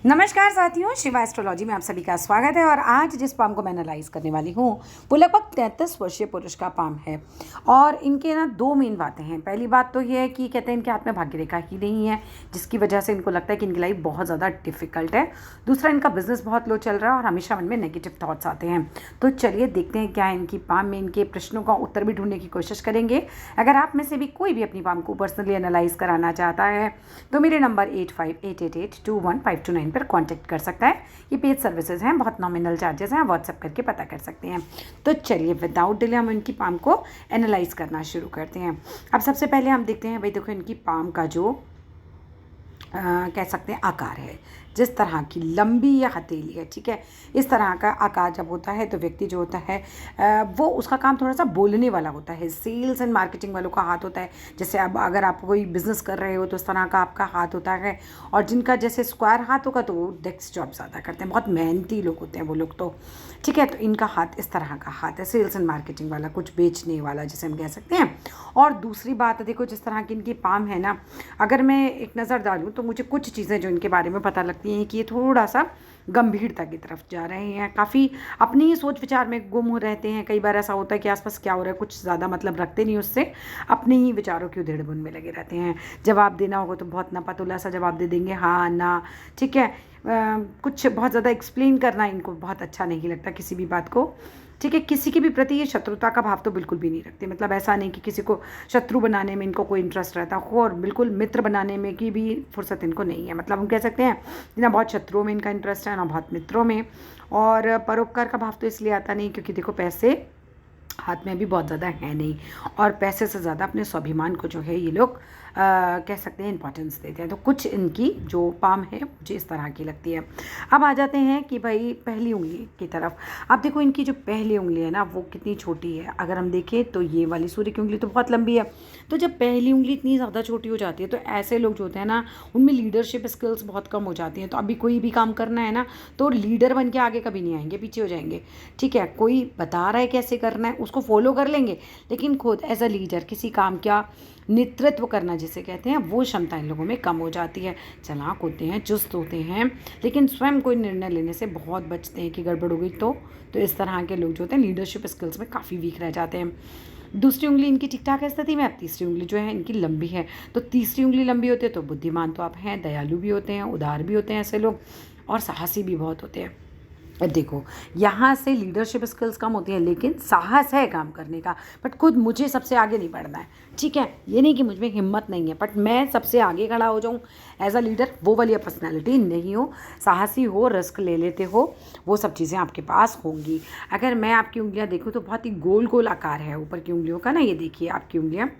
नमस्कार साथियों, शिवा एस्ट्रोलॉजी में आप सभी का स्वागत है। और आज जिस पाम को मैं एनालाइज करने वाली हूँ वो लगभग 33 वर्षीय पुरुष का पाम है। और इनके ना दो मेन बातें हैं। पहली बात तो ये है कि कहते हैं इनके हाथ में भाग्य रेखा ही नहीं है, जिसकी वजह से इनको लगता है कि इनकी लाइफ बहुत ज़्यादा डिफिकल्ट है। दूसरा, इनका बिजनेस बहुत लो चल रहा है और हमेशा मन में नेगेटिव थॉट्स आते हैं। तो चलिए देखते हैं क्या है इनकी पाम में। इनके प्रश्नों का उत्तर भी ढूंढने की कोशिश करेंगे। अगर आप में से भी कोई भी अपनी पाम को पर्सनली एनालाइज कराना चाहता है तो मेरे नंबर 8588821529 पर कांटेक्ट कर सकता है। ये पेड सर्विसेज हैं, बहुत नॉमिनल चार्जेस हैं, व्हाट्सएप करके पता कर सकते हैं। तो चलिए विदाउट डिले हम इनकी पाम को एनालाइज करना शुरू करते हैं। अब सबसे पहले हम देखते हैं, भाई देखो इनकी पाम का जो कह सकते हैं आकार है, जिस तरह की लंबी या हथेली है, ठीक है, इस तरह का आकार जब होता है तो व्यक्ति जो होता है वो उसका काम थोड़ा सा बोलने वाला होता है। सेल्स एंड मार्केटिंग वालों का हाथ होता है। जैसे अब अगर आप कोई बिजनेस कर रहे हो तो इस तरह का आपका हाथ होता है। और जिनका जैसे स्क्वायर हाथ होगा तो वो डेस्क जॉब ज़्यादा करते हैं, बहुत मेहनती लोग होते हैं वो लोग तो, ठीक है। तो इनका हाथ इस तरह का हाथ है, सेल्स एंड मार्केटिंग वाला, कुछ बेचने वाला जिसे हम कह सकते हैं। और दूसरी बात देखो, जिस तरह की इनकी पाम है ना, अगर मैं एक नज़र डालूँ तो मुझे कुछ चीज़ें जो इनके बारे में पता लगती हैं कि ये थोड़ा सा गंभीरता की तरफ जा रहे हैं। काफ़ी अपनी ही सोच विचार में गुम हो रहते हैं। कई बार ऐसा होता है कि आसपास क्या हो रहा है कुछ ज़्यादा मतलब रखते नहीं उससे, अपने ही विचारों की उधेड़-बुन में लगे रहते हैं। जवाब देना होगा तो बहुत नापतुला सा जवाब दे देंगे, हाँ ना, ठीक है। कुछ बहुत ज़्यादा एक्सप्लेन करना इनको बहुत अच्छा नहीं लगता किसी भी बात को, ठीक है। किसी के भी प्रति ये शत्रुता का भाव तो बिल्कुल भी नहीं रखते। मतलब ऐसा नहीं कि किसी को शत्रु बनाने में इनको कोई इंटरेस्ट रहता हो, और बिल्कुल मित्र बनाने में की भी फुर्सत इनको नहीं है। मतलब हम कह सकते हैं ना बहुत शत्रुओं में इनका इंटरेस्ट है, ना बहुत मित्रों में। और परोपकार का भाव तो इसलिए आता नहीं क्योंकि देखो पैसे हाथ में भी बहुत ज़्यादा है नहीं, और पैसे से ज़्यादा अपने स्वाभिमान को जो है ये लोग कह सकते हैं इंपॉर्टेंस देते हैं। तो कुछ इनकी जो पाम है मुझे इस तरह की लगती है। अब आ जाते हैं कि भाई पहली उंगली की तरफ। अब देखो इनकी जो पहली उंगली है ना वो कितनी छोटी है। अगर हम देखें तो ये वाली सूर्य की उंगली तो बहुत लंबी है। तो जब पहली उंगली इतनी ज़्यादा छोटी हो जाती है तो ऐसे लोग जो होते हैं ना उनमें लीडरशिप स्किल्स बहुत कम हो जाती हैं। तो अभी कोई भी काम करना है ना तो लीडर बन के आगे कभी नहीं आएंगे, पीछे हो जाएंगे, ठीक है। कोई बता रहा है कैसे करना है उसको फॉलो कर लेंगे, लेकिन खुद एज अ लीडर किसी काम का नेतृत्व करना जिसे कहते हैं वो क्षमता इन लोगों में कम हो जाती है। चालाक होते हैं, चुस्त होते हैं, लेकिन स्वयं कोई निर्णय लेने से बहुत बचते हैं कि गड़बड़ हो गई तो इस तरह के लोग जो होते हैं लीडरशिप स्किल्स में काफ़ी वीक रह जाते हैं। दूसरी उंगली इनकी ठीक ठाक स्थिति में। अब तीसरी उंगली जो है इनकी लंबी है। तो तीसरी उंगली लंबी होती है तो बुद्धिमान तो आप हैं, दयालु भी होते हैं, उदार भी होते हैं ऐसे लोग, और साहसी भी बहुत होते हैं। देखो यहाँ से लीडरशिप स्किल्स कम होती हैं, लेकिन साहस है काम करने का। बट खुद मुझे सबसे आगे नहीं बढ़ना है, ठीक है। ये नहीं कि मुझ में हिम्मत नहीं है, बट मैं सबसे आगे खड़ा हो जाऊँ एज अ लीडर, वो वाली पर्सनैलिटी नहीं हो। साहसी हो, रिस्क ले लेते हो, वो सब चीज़ें आपके पास होंगी। अगर मैं आपकी उंगलियाँ देखूँ तो बहुत ही गोल गोल आकार है ऊपर की उंगलियों का ना। ये देखिए आपकी उंगलियाँ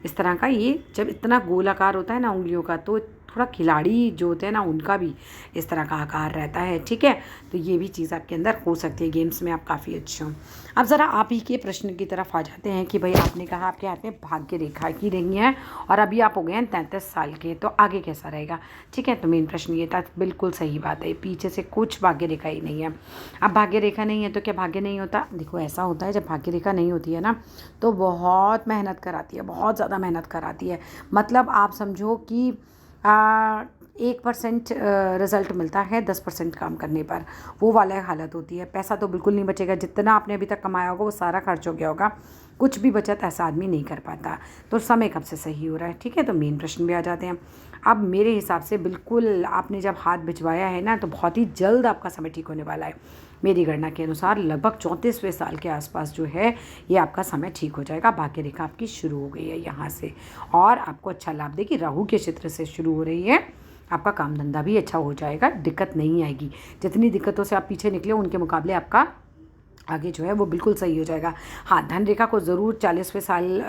इस तरह का, ये जब इतना गोल आकार होता है ना उंगलियों का तो थोड़ा खिलाड़ी जो होते हैं ना उनका भी इस तरह का आकार रहता है, ठीक है। तो ये भी चीज़ आपके अंदर हो सकती है, गेम्स में आप काफ़ी अच्छे हों। अब ज़रा आप ही के प्रश्न की तरफ आ जाते हैं कि भाई आपने कहा आपके हाथ में भाग्य रेखा की नहीं है और अभी आप हो गए हैं 33 साल के, तो आगे कैसा रहेगा, ठीक है। तो मेन प्रश्न ये था, बिल्कुल सही बात है, पीछे से कुछ भाग्य रेखा ही नहीं है। अब भाग्य रेखा नहीं है तो क्या भाग्य नहीं होता? देखो ऐसा होता है जब भाग्य रेखा नहीं होती है ना तो बहुत मेहनत कराती है, बहुत ज़्यादा मेहनत कराती है। मतलब आप समझो कि 1% रिज़ल्ट मिलता है 10% काम करने पर, वो वाला हालत होती है। पैसा तो बिल्कुल नहीं बचेगा, जितना आपने अभी तक कमाया होगा वो सारा खर्च हो गया होगा, कुछ भी बचत ऐसा आदमी नहीं कर पाता। तो समय कब से सही हो रहा है, ठीक है। तो मेन प्रश्न भी आ जाते हैं। अब मेरे हिसाब से बिल्कुल आपने जब हाथ भिजवाया है ना तो बहुत ही जल्द आपका समय ठीक होने वाला है। मेरी गणना के अनुसार लगभग 34वें साल के आसपास जो है ये आपका समय ठीक हो जाएगा। भाग्य रेखा आपकी शुरू हो गई है यहाँ से, और आपको अच्छा लाभ देगी। राहु के क्षेत्र से शुरू हो रही है, आपका काम धंधा भी अच्छा हो जाएगा, दिक्कत नहीं आएगी। जितनी दिक्कतों से आप पीछे निकले उनके मुकाबले आपका आगे जो है वो बिल्कुल सही हो जाएगा। हाँ, धन रेखा को ज़रूर 40वें साल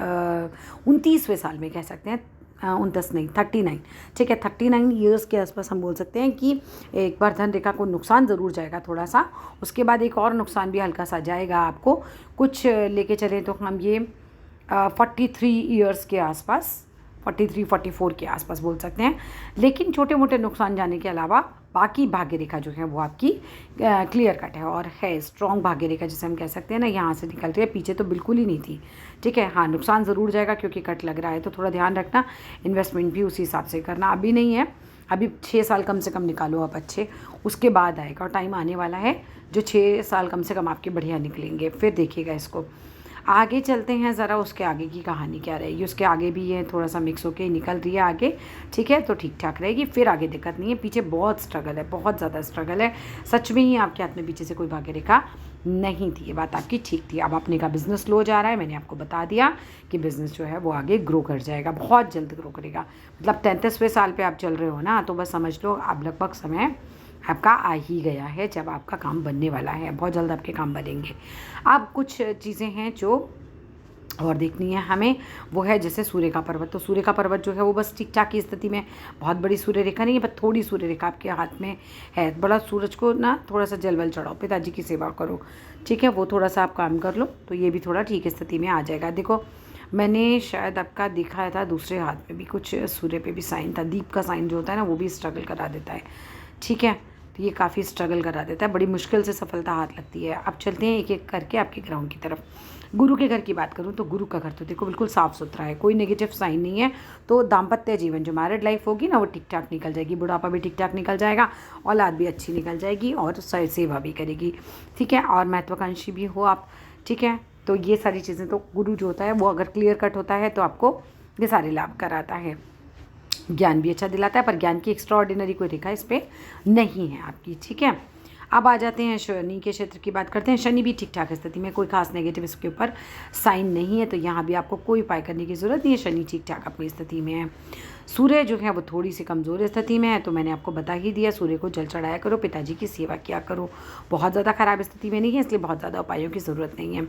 29वें साल में कह सकते हैं, 29 नहीं 39, ठीक है, 39 ईयर्स के आसपास हम बोल सकते हैं कि एक बार धन रेखा को नुकसान ज़रूर जाएगा थोड़ा सा। उसके बाद एक और नुकसान भी हल्का सा जाएगा आपको, कुछ लेके चलें तो हम ये 43 ईयर्स के आसपास, 43-44 के आसपास बोल सकते हैं। लेकिन छोटे मोटे नुकसान जाने के अलावा बाकी भाग्य रेखा जो है वो आपकी क्लियर कट है और है स्ट्रॉन्ग भाग्य रेखा जिसे हम कह सकते हैं ना, यहाँ से निकल रही है, पीछे तो बिल्कुल ही नहीं थी, ठीक है। हाँ, नुकसान ज़रूर जाएगा क्योंकि कट लग रहा है, तो थोड़ा ध्यान रखना। इन्वेस्टमेंट भी उसी हिसाब से करना, अभी नहीं है अभी 6 साल कम से कम निकालो आप अच्छे, उसके बाद आएगा। और टाइम आने वाला है जो 6 साल कम से कम आपके बढ़िया निकलेंगे, फिर देखिएगा इसको। आगे चलते हैं ज़रा, उसके आगे की कहानी क्या रहेगी। उसके आगे भी ये थोड़ा सा मिक्स होके निकल रही है आगे, ठीक है, तो ठीक ठाक रहेगी। फिर आगे दिक्कत नहीं है, पीछे बहुत स्ट्रगल है, बहुत ज़्यादा स्ट्रगल है। सच में ही आपके हाथ में पीछे से कोई भाग्य रेखा नहीं थी, ये बात आपकी ठीक थी। अब अपने का बिज़नेस लो जा रहा है, मैंने आपको बता दिया कि बिज़नेस जो है वो आगे ग्रो कर जाएगा, बहुत जल्द ग्रो करेगा। मतलब 33वें साल पे आप चल रहे हो ना, तो बस समझ लो अब लगभग समय आपका आ ही गया है जब आपका काम बनने वाला है। बहुत जल्द आपके काम बनेंगे। अब कुछ चीज़ें हैं जो और देखनी है हमें, वो है जैसे सूर्य का पर्वत। तो सूर्य का पर्वत जो है वो बस ठीक ठाक की स्थिति में, बहुत बड़ी सूर्य रेखा नहीं है, पर थोड़ी सूर्य रेखा आपके हाथ में है। बड़ा सूरज को ना थोड़ा सा जल वल चढ़ाओ, पिताजी की सेवा करो, ठीक है, वो थोड़ा सा आप काम कर लो, तो ये भी थोड़ा ठीक स्थिति में आ जाएगा। देखो मैंने शायद आपका दिखाया था दूसरे हाथ में भी कुछ सूर्य पे भी साइन था, दीप का साइन जो होता है ना वो भी स्ट्रगल करा देता है, ठीक है, तो ये काफ़ी स्ट्रगल करा देता है, बड़ी मुश्किल से सफलता हाथ लगती है। अब चलते हैं एक एक करके आपके ग्रहों की तरफ। गुरु के घर की बात करूं तो गुरु का घर तो देखो बिल्कुल साफ़ सुथरा है, कोई नेगेटिव साइन नहीं है। तो दाम्पत्य जीवन जो मैरिड लाइफ होगी ना वो ठीक ठाक निकल जाएगी, बुढ़ापा भी ठीक ठाक निकल जाएगा, औलाद भी अच्छी निकल जाएगी और सेवा भी करेगी, ठीक है, और महत्वाकांक्षी भी हो आप, ठीक है। तो ये सारी चीज़ें, तो गुरु जो होता है वो अगर क्लियर कट होता है तो आपको ये सारे लाभ कराता है। ज्ञान भी अच्छा दिलाता है, पर ज्ञान की एक्स्ट्रा ऑर्डिनरी कोई रेखा इस पर नहीं है आपकी, ठीक है। अब आ जाते हैं शनि के क्षेत्र की बात करते हैं। शनि भी ठीक ठाक स्थिति में, कोई खास नेगेटिव इसके ऊपर साइन नहीं है, तो यहाँ भी आपको कोई उपाय करने की ज़रूरत नहीं है, शनि ठीक ठाक अपनी स्थिति में है। सूर्य जो है वो थोड़ी सी कमज़ोर स्थिति में है, तो मैंने आपको बता ही दिया, सूर्य को जल चढ़ाया करो, पिताजी की सेवा किया करो। बहुत ज़्यादा ख़राब स्थिति में नहीं है, इसलिए बहुत ज़्यादा उपायों की ज़रूरत नहीं है।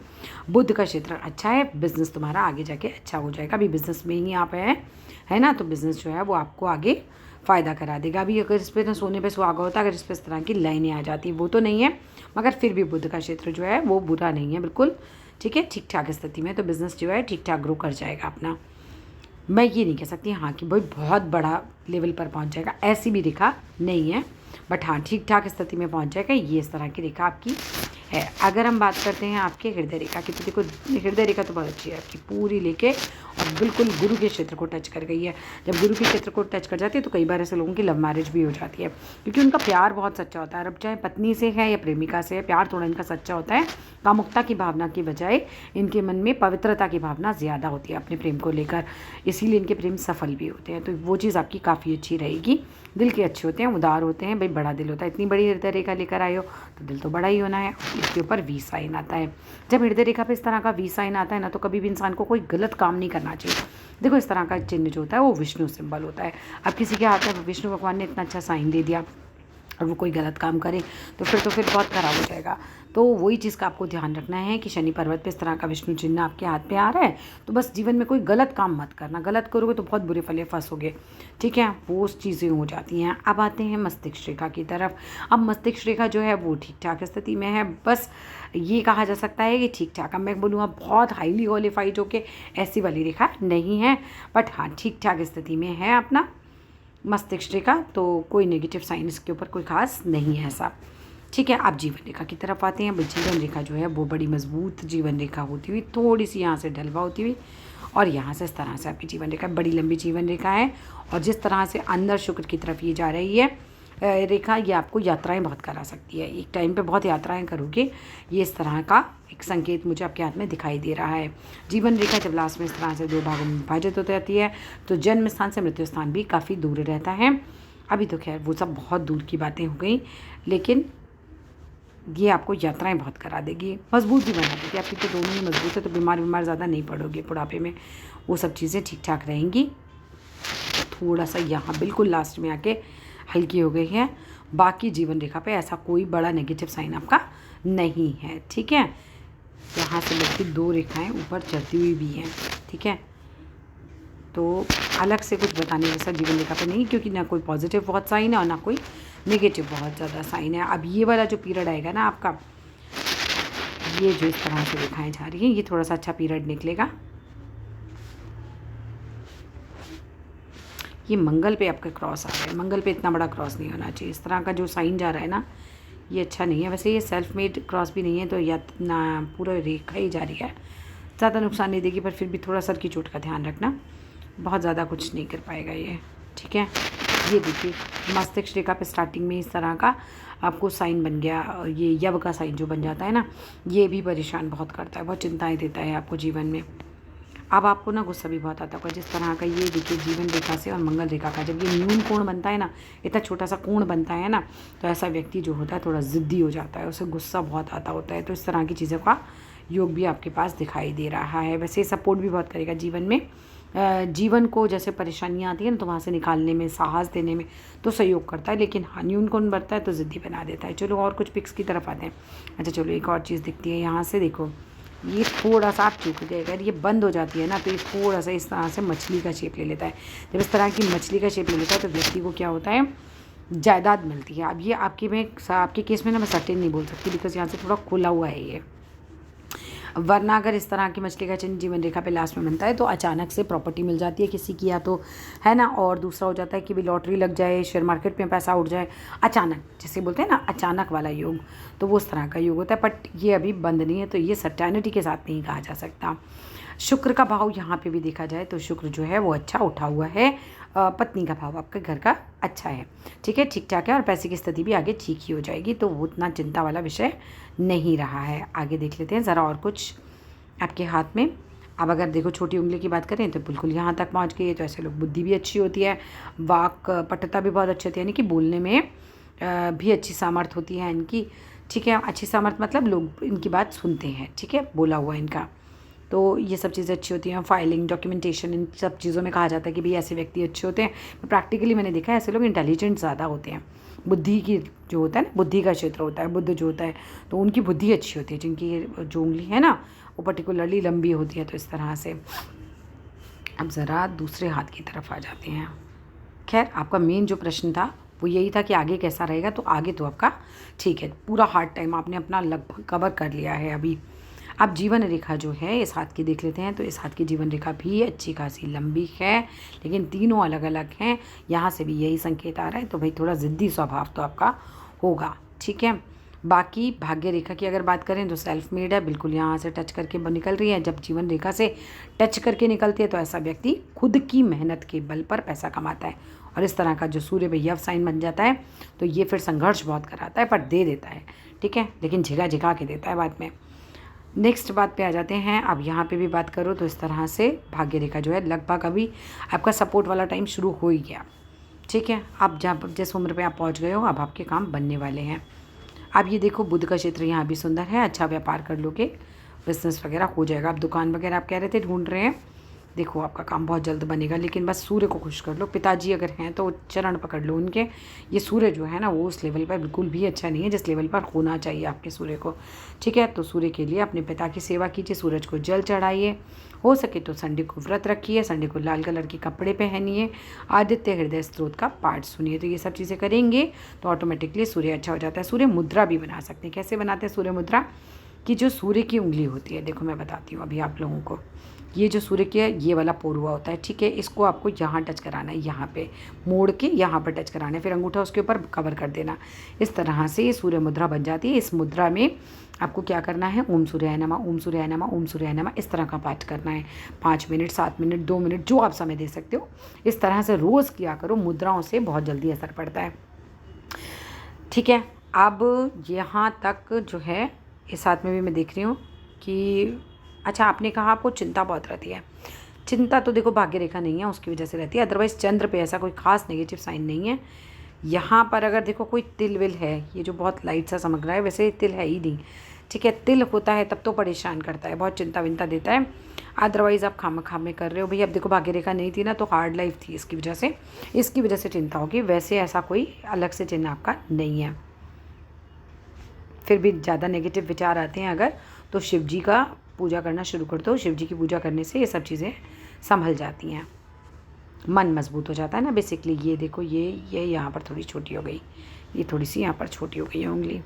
बुध का क्षेत्र अच्छा है, बिज़नेस तुम्हारा आगे जाके अच्छा हो जाएगा। अभी बिज़नेस में ही आप है ना, तो बिज़नेस जो है वो आपको आगे फ़ायदा करा देगा। अभी अगर इस पर ना सोने पे सुहागा होता, अगर इस पर इस तरह की लाइनें आ जाती, वो तो नहीं है, मगर फिर भी बुध का क्षेत्र जो है वो बुरा नहीं है बिल्कुल, ठीक है, ठीक ठाक स्थिति में, तो बिज़नेस जो है ठीक ठाक ग्रो कर जाएगा अपना। मैं ये नहीं कह सकती हाँ कि भाई बहुत बड़ा लेवल पर पहुंच जाएगा, ऐसी भी रेखा नहीं है, बट हाँ ठीक ठाक स्थिति में पहुंच जाएगा, ये इस तरह की रेखा आपकी है। अगर हम बात करते हैं आपके हृदय रेखा की, तो देखो हृदय रेखा तो बहुत अच्छी है आपकी, पूरी लेके और बिल्कुल गुरु के क्षेत्र को टच कर गई है। जब गुरु के क्षेत्र को टच कर जाती है तो कई बार ऐसे लोगों की लव मैरिज भी हो जाती है, क्योंकि उनका प्यार बहुत सच्चा होता है। अब चाहे पत्नी से है या प्रेमिका से है, प्यार थोड़ा इनका सच्चा होता है। कामुकता की भावना की बजाय इनके मन में पवित्रता की भावना ज़्यादा होती है अपने प्रेम को लेकर, इसीलिए इनके प्रेम सफल भी होते हैं। तो वो चीज़ आपकी काफ़ी अच्छी रहेगी। दिल के अच्छे होते हैं, उदार होते हैं, भाई बड़ा दिल होता है। इतनी बड़ी हृदय रेखा लेकर आए हो तो दिल तो बड़ा ही होना है। इसके ऊपर वी साइन आता है। जब हृदय रेखा पे इस तरह का वी साइन आता है ना, तो कभी भी इंसान को कोई गलत काम नहीं करना चाहिए। देखो इस तरह का चिन्ह जो होता है वो विष्णु सिंबल होता है। अब किसी के हाथ में विष्णु भगवान ने इतना अच्छा साइन दे दिया और वो कोई गलत काम करे तो फिर बहुत ख़राब हो जाएगा। तो वही चीज़ का आपको ध्यान रखना है कि शनि पर्वत पे इस तरह का विष्णु चिन्ह आपके हाथ पे आ रहा है, तो बस जीवन में कोई गलत काम मत करना। गलत करोगे तो बहुत बुरे फले फंसोगे, ठीक है, वो चीज़ें हो जाती हैं। अब आते हैं मस्तिष्क रेखा की तरफ। अब मस्तिष्क रेखा जो है वो ठीक ठाक स्थिति में है, बस ये कहा जा सकता है कि ठीक ठाक। अब मैं बोलूँगा बहुत हाईली क्वालिफाइड होके ऐसी वाली रेखा नहीं है, बट हाँ ठीक ठाक स्थिति में है अपना मस्तिष्क रेखा, तो कोई नेगेटिव साइन इसके ऊपर कोई खास नहीं है ऐसा, ठीक है। आप जीवन रेखा की तरफ आते हैं। जीवन रेखा जो है वो बड़ी मजबूत जीवन रेखा होती हुई, थोड़ी सी यहाँ से ढलवा होती हुई और यहाँ से इस तरह से आपकी जीवन रेखा बड़ी लंबी जीवन रेखा है। और जिस तरह से अंदर शुक्र की तरफ ये जा रही है रेखा, ये आपको यात्राएं बहुत करा सकती है। एक टाइम पे बहुत यात्राएं करोगे, ये इस तरह का एक संकेत मुझे आपके हाथ में दिखाई दे रहा है। जीवन रेखा जब लास्ट में इस तरह से 2 भागों में विभाजित हो जाती है तो जन्म स्थान से मृत्यु स्थान भी काफ़ी दूर रहता है। अभी तो खैर वो सब बहुत दूर की बातें हो गई, लेकिन ये आपको यात्राएं बहुत करा देगी, मजबूत भी बना देगी। आपकी तो दोनों ही मजबूत है, तो बीमार ज़्यादा नहीं पड़ोगे बुढ़ापे में, वो सब चीज़ें ठीक ठाक रहेंगी। थोड़ा सा यहाँ बिल्कुल लास्ट में आके हल्की हो गई है, बाकी जीवन रेखा पे ऐसा कोई बड़ा नेगेटिव साइन आपका नहीं है, ठीक है। यहाँ से बल्कि 2 रेखाएं ऊपर चढ़ती हुई भी हैं, ठीक है। तो अलग से कुछ बताने जैसा जीवन रेखा पे नहीं, क्योंकि ना कोई पॉजिटिव बहुत साइन है और ना कोई नेगेटिव बहुत ज़्यादा साइन है। अब ये वाला जो पीरियड आएगा ना आपका, ये जो इस तरह से रेखाएं जा रही हैं, ये थोड़ा सा अच्छा पीरियड निकलेगा। ये मंगल पे आपका क्रॉस आ रहा है, मंगल पे इतना बड़ा क्रॉस नहीं होना चाहिए। इस तरह का जो साइन जा रहा है ना, ये अच्छा नहीं है। वैसे ये सेल्फ मेड क्रॉस भी नहीं है, तो या ना पूरा रेखा ही जा रही है, ज़्यादा नुकसान नहीं देगी, पर फिर भी थोड़ा सर की चोट का ध्यान रखना, बहुत ज़्यादा कुछ नहीं कर पाएगा ये, ठीक है। ये देखिए मस्तिष्क रेखा पे स्टार्टिंग में इस तरह का आपको साइन बन गया, ये यव का साइन जो बन जाता है ना, ये भी परेशान बहुत करता है, बहुत चिंताएं देता है आपको जीवन में। अब आपको ना गुस्सा भी बहुत आता होगा जिस तरह का ये देखिए जीवन रेखा से और मंगल रेखा का जब ये न्यून कोण बनता है ना, इतना छोटा सा कोण बनता है ना, तो ऐसा व्यक्ति जो होता है थोड़ा ज़िद्दी हो जाता है, उसे गुस्सा बहुत आता होता है। तो इस तरह की चीज़ों का योग भी आपके पास दिखाई दे रहा है। वैसे सपोर्ट भी बहुत करेगा जीवन में, जीवन को जैसे परेशानियाँ आती हैं ना तो वहाँ से निकालने में, साहस देने में तो सहयोग करता है, लेकिन हाँ न्यून कोण बढ़ता है तो ज़िद्दी बना देता है। चलो और कुछ पिक्स की तरफ आते हैं। अच्छा चलो एक और चीज़ दिखती है यहाँ से, देखो ये थोड़ा सा आप चूक गए, अगर ये बंद हो जाती है ना तो ये थोड़ा सा इस तरह से मछली का शेप ले लेता है। जब इस तरह की मछली का शेप ले लेता है तो व्यक्ति को क्या होता है, जायदाद मिलती है। अब ये आपके केस में ना मैं सर्टेन नहीं बोल सकती, बिकॉज यहाँ से थोड़ा खुला हुआ है ये, वरना अगर इस तरह की मछली का चिन्ह जीवन रेखा पे लास्ट में बनता है तो अचानक से प्रॉपर्टी मिल जाती है किसी की, या तो है ना, और दूसरा हो जाता है कि भी लॉटरी लग जाए, शेयर मार्केट में पैसा उठ जाए अचानक, जैसे बोलते हैं ना अचानक वाला योग, तो वो उस तरह का योग होता है। बट ये अभी बंद नहीं है, तो ये सर्टेनिटी के साथ नहीं कहा जा सकता। शुक्र का भाव यहाँ पे भी देखा जाए तो शुक्र जो है वो अच्छा उठा हुआ है, पत्नी का भाव आपके घर का अच्छा है, ठीक है, ठीक ठाक है, और पैसे की स्थिति भी आगे ठीक ही हो जाएगी, तो वो उतना चिंता वाला विषय नहीं रहा है। आगे देख लेते हैं ज़रा और कुछ आपके हाथ में। अब अगर देखो छोटी उंगली की बात करें तो बिल्कुल यहाँ तक पहुँच गई है, तो ऐसे लोग बुद्धि भी अच्छी होती है, वाक पटुता भी बहुत अच्छी होती है, यानी कि बोलने में भी अच्छी सामर्थ्य होती है इनकी, ठीक है। अच्छी सामर्थ्य मतलब लोग इनकी बात सुनते हैं, ठीक है, बोला हुआ इनका, तो ये सब चीज़ें अच्छी होती हैं। फाइलिंग, डॉक्यूमेंटेशन, इन सब चीज़ों में कहा जाता है कि भाई ऐसे व्यक्ति अच्छे होते हैं। प्रैक्टिकली मैंने देखा है ऐसे लोग इंटेलिजेंट ज़्यादा होते हैं, बुद्धि की जो होता है ना, बुद्धि का क्षेत्र होता है, बुद्ध जो होता है, तो उनकी बुद्धि अच्छी होती है, जिनकी जो उंगली है ना वो पर्टिकुलरली लंबी होती है। तो इस तरह से अब ज़रा दूसरे हाथ की तरफ आ जाते हैं। खैर आपका मेन जो प्रश्न था वो यही था कि आगे कैसा रहेगा, तो आगे तो आपका ठीक है, पूरा हार्ड टाइम आपने अपना लगभग कवर कर लिया है अभी। अब जीवन रेखा जो है इस हाथ की देख लेते हैं, तो इस हाथ की जीवन रेखा भी अच्छी खासी लंबी है, लेकिन तीनों अलग अलग हैं। यहाँ से भी यही संकेत आ रहा है, तो भाई थोड़ा ज़िद्दी स्वभाव तो आपका होगा, ठीक है। बाकी भाग्य रेखा की अगर बात करें तो सेल्फ मेड है, बिल्कुल यहाँ से टच करके निकल रही है। जब जीवन रेखा से टच करके निकलती है तो ऐसा व्यक्ति खुद की मेहनत के बल पर पैसा कमाता है, और इस तरह का जो सूर्य पे यव साइन बन जाता है तो ये फिर संघर्ष बहुत कराता है, पर दे देता है, ठीक है, लेकिन झिका झिका के देता है बाद में। नेक्स्ट बात पे आ जाते हैं। अब यहाँ पे भी बात करो तो इस तरह से भाग्य रेखा जो है लगभग अभी आपका सपोर्ट वाला टाइम शुरू हो ही गया, ठीक है। अब जहाँ जिस उम्र पे आप पहुँच गए हो अब आपके काम बनने वाले हैं। अब ये देखो बुध का क्षेत्र यहाँ भी सुंदर है, अच्छा व्यापार कर लोगे, बिजनेस वगैरह हो जाएगा। आप दुकान वगैरह आप कह रहे थे ढूंढ रहे हैं, देखो आपका काम बहुत जल्द बनेगा, लेकिन बस सूर्य को खुश कर लो। पिताजी अगर हैं तो चरण पकड़ लो उनके। ये सूर्य जो है ना वो उस लेवल पर बिल्कुल भी अच्छा नहीं है जिस लेवल पर होना चाहिए आपके सूर्य को, ठीक है। तो सूर्य के लिए अपने पिता की सेवा कीजिए, सूरज को जल चढ़ाइए, हो सके तो संडे को व्रत रखिए, संडे को लाल कलर के कपड़े पहनिए, आदित्य हृदय स्त्रोत का पाठ सुनिए। तो ये सब चीज़ें करेंगे तो ऑटोमेटिकली सूर्य अच्छा हो जाता है। सूर्य मुद्रा भी बना सकते हैं। कैसे बनाते हैं सूर्य मुद्रा, कि जो सूर्य की उंगली होती है, देखो मैं बताती हूँ अभी आप लोगों को, ये जो सूर्य की है ये वाला पोरुआ होता है, ठीक है, इसको आपको यहाँ टच कराना है, यहाँ पे मोड़ के यहाँ पर टच कराना है, फिर अंगूठा उसके ऊपर कवर कर देना। इस तरह से ये सूर्य मुद्रा बन जाती है। इस मुद्रा में आपको क्या करना है, ओम सूर्याय नमः, ओम सूर्याय नमः, ओम सूर्याय नमः, इस तरह का पाठ करना है। 5 मिनट, 7 मिनट, 2 मिनट, जो आप समय दे सकते हो, इस तरह से रोज़ किया करो। मुद्राओं से बहुत जल्दी असर पड़ता है, ठीक है। अब यहाँ तक जो है इस हाथ में भी मैं देख रही हूँ कि अच्छा आपने कहा आपको चिंता बहुत रहती है। चिंता तो देखो भाग्य रेखा नहीं है उसकी वजह से रहती है, अदरवाइज़ चंद्र पे ऐसा कोई खास नेगेटिव साइन नहीं है। यहाँ पर अगर देखो कोई तिल विल है, ये जो बहुत लाइट सा चमक रहा है, वैसे तिल है ही नहीं, ठीक है। तिल होता है तब तो परेशान करता है, बहुत चिंता विंता देता है, अदरवाइज़ आप खाम कर रहे हो भाई। अब देखो भाग्य रेखा नहीं थी ना तो हार्ड लाइफ थी, इसकी वजह से चिंता होगी, वैसे ऐसा कोई अलग से चिन्ह आपका नहीं है। फिर भी ज़्यादा नेगेटिव विचार आते हैं अगर, तो शिव जी का पूजा करना शुरू कर दो। शिव जी की पूजा करने से ये सब चीज़ें संभल जाती हैं, मन मजबूत हो जाता है ना बेसिकली। ये देखो ये यहाँ पर थोड़ी छोटी हो गई, ये थोड़ी सी यहाँ पर छोटी हो गई है उंगली।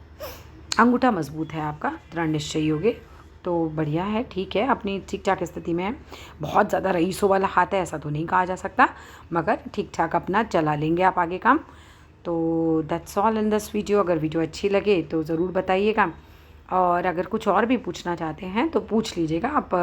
अंगूठा मजबूत है आपका, दृढ़ निश्चयी होगे तो बढ़िया है, ठीक है, अपनी ठीक ठाक स्थिति में है। बहुत ज़्यादा रईसों वाला हाथ है ऐसा तो नहीं कहा जा सकता, मगर ठीक ठाक अपना चला लेंगे आप आगे काम। तो that's all in this video. अगर वीडियो अच्छी लगे तो ज़रूर बताइएगा, और अगर कुछ और भी पूछना चाहते हैं तो पूछ लीजिएगा। आप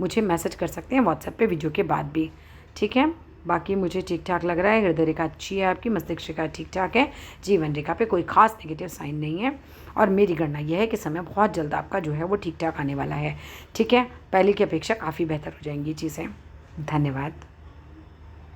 मुझे मैसेज कर सकते हैं व्हाट्सएप पे वीडियो के बाद भी, ठीक है। बाकी मुझे ठीक ठाक लग रहा है। हृदय रेखा अच्छी है आपकी, मस्तिष्क रेखा ठीक ठाक है, जीवन रेखा पे कोई खास नेगेटिव साइन नहीं है। और मेरी गणना यह है कि समय बहुत जल्द आपका जो है वो ठीक ठाक आने वाला है। ठीक है, पहले की अपेक्षा काफ़ी बेहतर हो जाएंगी चीज़ें। धन्यवाद।